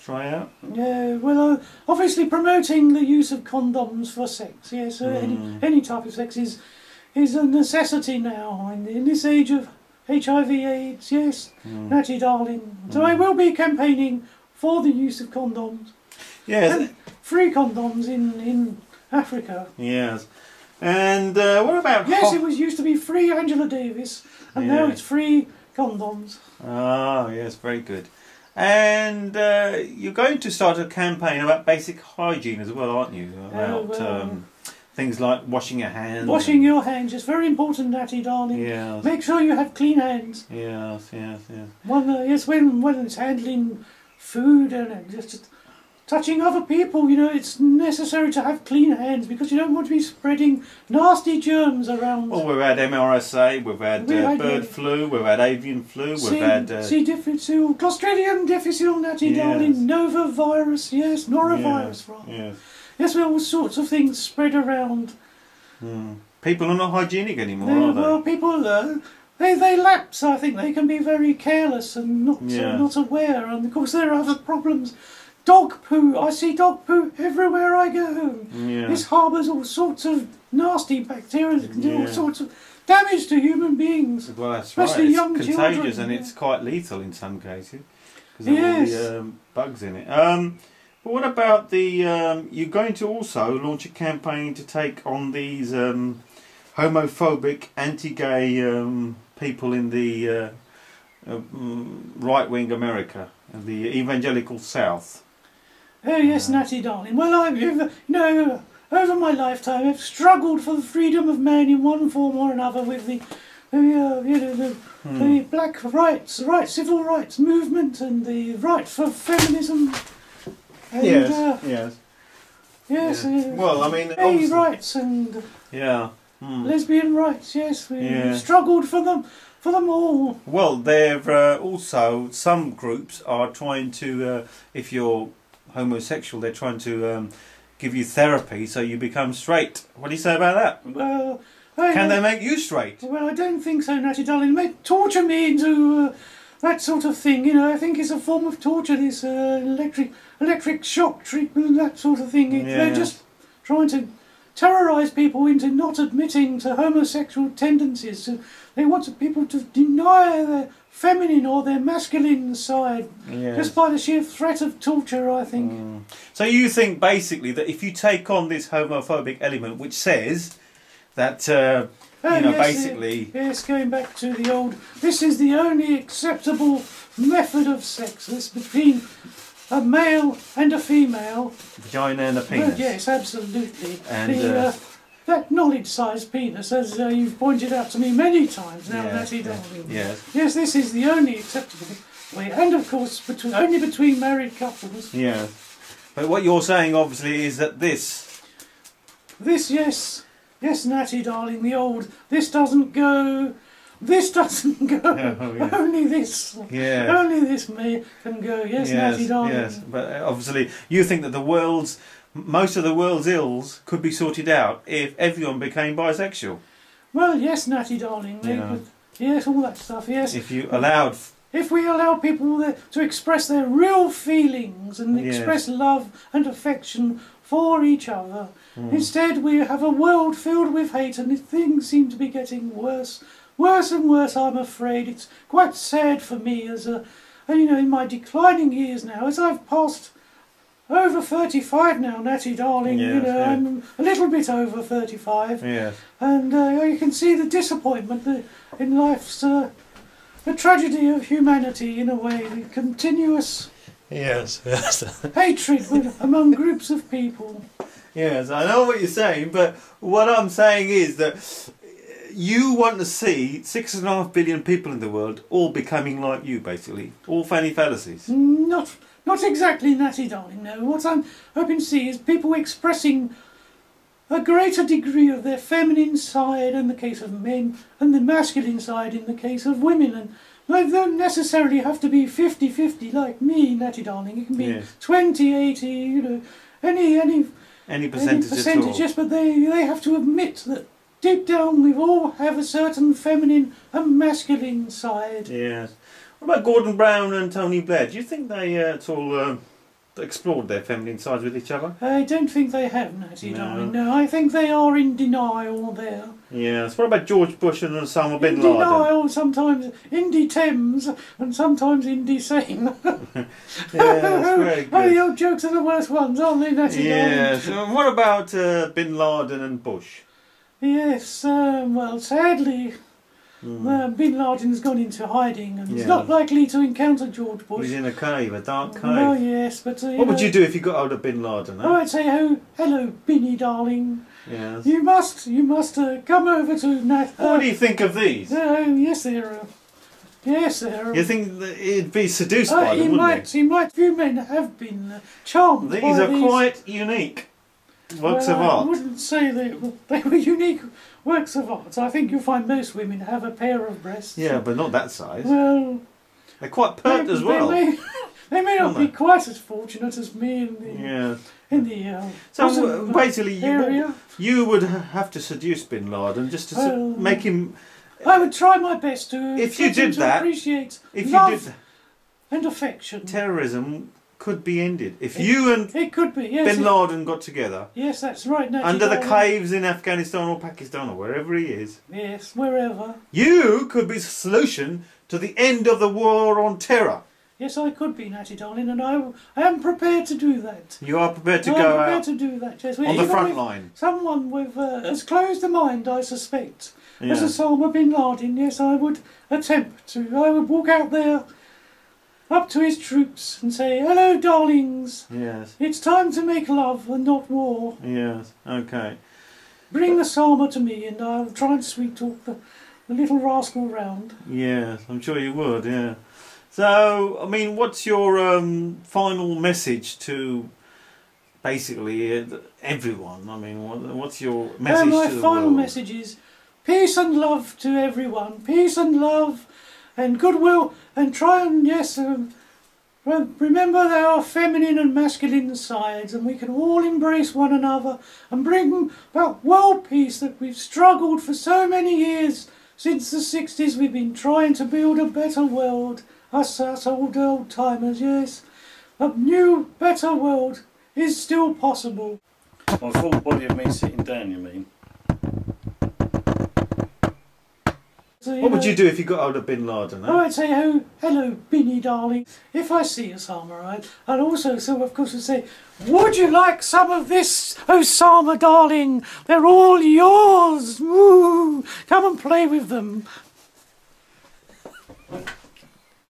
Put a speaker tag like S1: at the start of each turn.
S1: try out?
S2: Yeah, well, obviously promoting the use of condoms for sex. Yes, any type of sex is a necessity now in this age of HIV/AIDS. Yes, Natty darling. So I will be campaigning for the use of condoms.
S1: Yes,
S2: and free condoms in Africa.
S1: Yes, and what about?
S2: Yes, it was used to be free Angela Davis, and now it's free condoms.
S1: Ah, yes, very good. And you're going to start a campaign about basic hygiene as well, aren't you? About things like washing your hands.
S2: Washing your hands is very important, Natty darling.
S1: Yes.
S2: Make sure you have clean hands.
S1: Yes.
S2: When it's handling food and just touching other people, you know, it's necessary to have clean hands because you don't want to be spreading nasty germs around.
S1: Well, we've had MRSA, we've had bird flu, we've had avian flu, we've had
S2: C. difficile, Clostridium difficile, Natty darling, Nova virus, yes, norovirus, right? Yes, well, all sorts of things spread around.
S1: People are not hygienic anymore, are they?
S2: Well, people, they lapse. I think they can be very careless and not aware, and of course there are other problems. Dog poo. I see dog poo everywhere I go. This harbours all sorts of nasty bacteria that can do all sorts of damage to human beings.
S1: Well, that's
S2: especially
S1: right.
S2: young
S1: it's contagious
S2: children.
S1: And it's quite lethal in some cases because of all the bugs in it. But what about the? You're going to also launch a campaign to take on these homophobic, anti-gay people in the right-wing America, the evangelical South.
S2: Oh yes, Natty darling. Well, over my lifetime, I've struggled for the freedom of man in one form or another with the black rights, civil rights movement, and the right for feminism. And, yes.
S1: Well, I mean,
S2: gay rights and lesbian rights. Yes, we struggled for them all.
S1: Well, there also some groups are trying to, if you're homosexual, they're trying to give you therapy so you become straight. What do you say about that?
S2: Well,
S1: can they make you straight?
S2: Well, I don't think so, Natty darling. They torture me into that sort of thing. You know, I think it's a form of torture. This electric shock treatment and that sort of thing. They're just trying to terrorise people into not admitting to homosexual tendencies. So they want people to deny their feminine or their masculine side just by the sheer threat of torture, I think.
S1: So you think basically that if you take on this homophobic element which says that basically
S2: going back to the old, this is the only acceptable method of sex, this between a male and a female,
S1: vagina and a penis.
S2: Well, yes, absolutely. And that knowledge-sized penis, as you've pointed out to me many times now, Natty darling. Yes, this is the only acceptable way, and of course only between married couples.
S1: Yes, but what you're saying obviously is that this,
S2: yes, Natty darling, the old, this doesn't go, only this, only this can go, Natty darling.
S1: Yes, but obviously you think that most of the world's ills could be sorted out if everyone became bisexual.
S2: Well, yes, Natty darling, yes, all that stuff, yes.
S1: If we allow people to express their real feelings and express love and affection for each other. Instead, we have a world filled with hate, and things seem to be getting worse and worse, I'm afraid. It's quite sad for me as in my declining years now, as I've passed over 35 now, Natty darling, I'm a little bit over 35. And you can see the disappointment in life's the tragedy of humanity in a way, the continuous hatred among groups of people. Yes, I know what you're saying, but what I'm saying is that you want to see 6.5 billion people in the world all becoming like you, basically. All fanny fallacies.
S2: Not exactly, Natty darling, no. What I'm hoping to see is people expressing a greater degree of their feminine side in the case of men and the masculine side in the case of women. And they don't necessarily have to be 50-50 like me, Natty darling. It can be 20-80, any percentage at all. Yes, but they have to admit that deep down we all have a certain feminine and masculine side.
S1: Yes. What about Gordon Brown and Tony Blair? Do you think they at all
S3: explored their feminine sides with each other?
S2: I don't think they have, Natty darling. No, I think they are in denial there.
S3: Yes. What about George Bush and Osama bin Laden?
S2: In denial, sometimes Indy Thames and sometimes Indy Sane.
S3: Yeah, that's very good.
S2: Oh, the old jokes are the worst ones, aren't they, Natty darling?
S3: Yes. What about bin Laden and Bush?
S2: Yes, well, sadly, bin Laden's gone into hiding and he's not likely to encounter George Bush.
S3: He's in a cave, a dark cave.
S2: Oh, yes, but...
S3: what would you do if you got hold of bin Laden?
S2: Oh, I'd say, oh, hello, Binny darling.
S3: Yes.
S2: You must come over to Nat...
S3: what do you think of these?
S2: Oh, yes, they're... Yes, they're...
S3: You think that he'd be seduced by them, wouldn't
S2: he might. Few men have been charmed by
S3: these. These are quite unique works of art.
S2: I wouldn't say they were unique works of art. I think you'll find most women have a pair of breasts.
S3: Yeah, but not that size.
S2: Well...
S3: They're quite pert as well.
S2: They may not be quite as fortunate as me in the
S3: so basically,
S2: area.
S3: you would have to seduce bin Laden just to make him...
S2: I would try my best to
S3: if you did that,
S2: appreciate
S3: if
S2: love
S3: you did
S2: and affection.
S3: Terrorism could be ended. If you and
S2: it could be, yes,
S3: bin Laden got together.
S2: Yes, that's right.
S3: Under the caves in Afghanistan or Pakistan or wherever he is.
S2: Yes, wherever.
S3: You could be the solution to the end of the war on terror.
S2: Yes, I could be, Natty darling, and I am prepared to do that.
S3: You are prepared to go out
S2: to do that, yes.
S3: on the front line.
S2: Someone with as closed a mind, I suspect, as Osama bin Laden. Yes, I would attempt to. I would walk out there, up to his troops, and say, "Hello, darlings.
S3: Yes.
S2: It's time to make love and not war.
S3: Yes. Okay.
S2: Bring Osama to me, and I'll try and sweet talk the little rascal round."
S3: Yes, I'm sure you would. Yeah. So, I mean, what's your final message to basically everyone? I mean, what's your message to the world?
S2: My final message is peace and love to everyone. Peace and love and goodwill, and try and, remember there are feminine and masculine sides, and we can all embrace one another and bring about world peace that we've struggled for so many years. Since the 60s we've been trying to build a better world. Us old timers, yes. A new, better world is still possible.
S4: My full body of me sitting down, you mean?
S2: So,
S3: what would you do if you got hold of bin Laden?
S2: Oh, I'd say, oh, hello, Binny darling. If I see Osama, I'd also, of course, I'd say, would you like some of this, Osama darling? They're all yours. Woo! Come and play with them.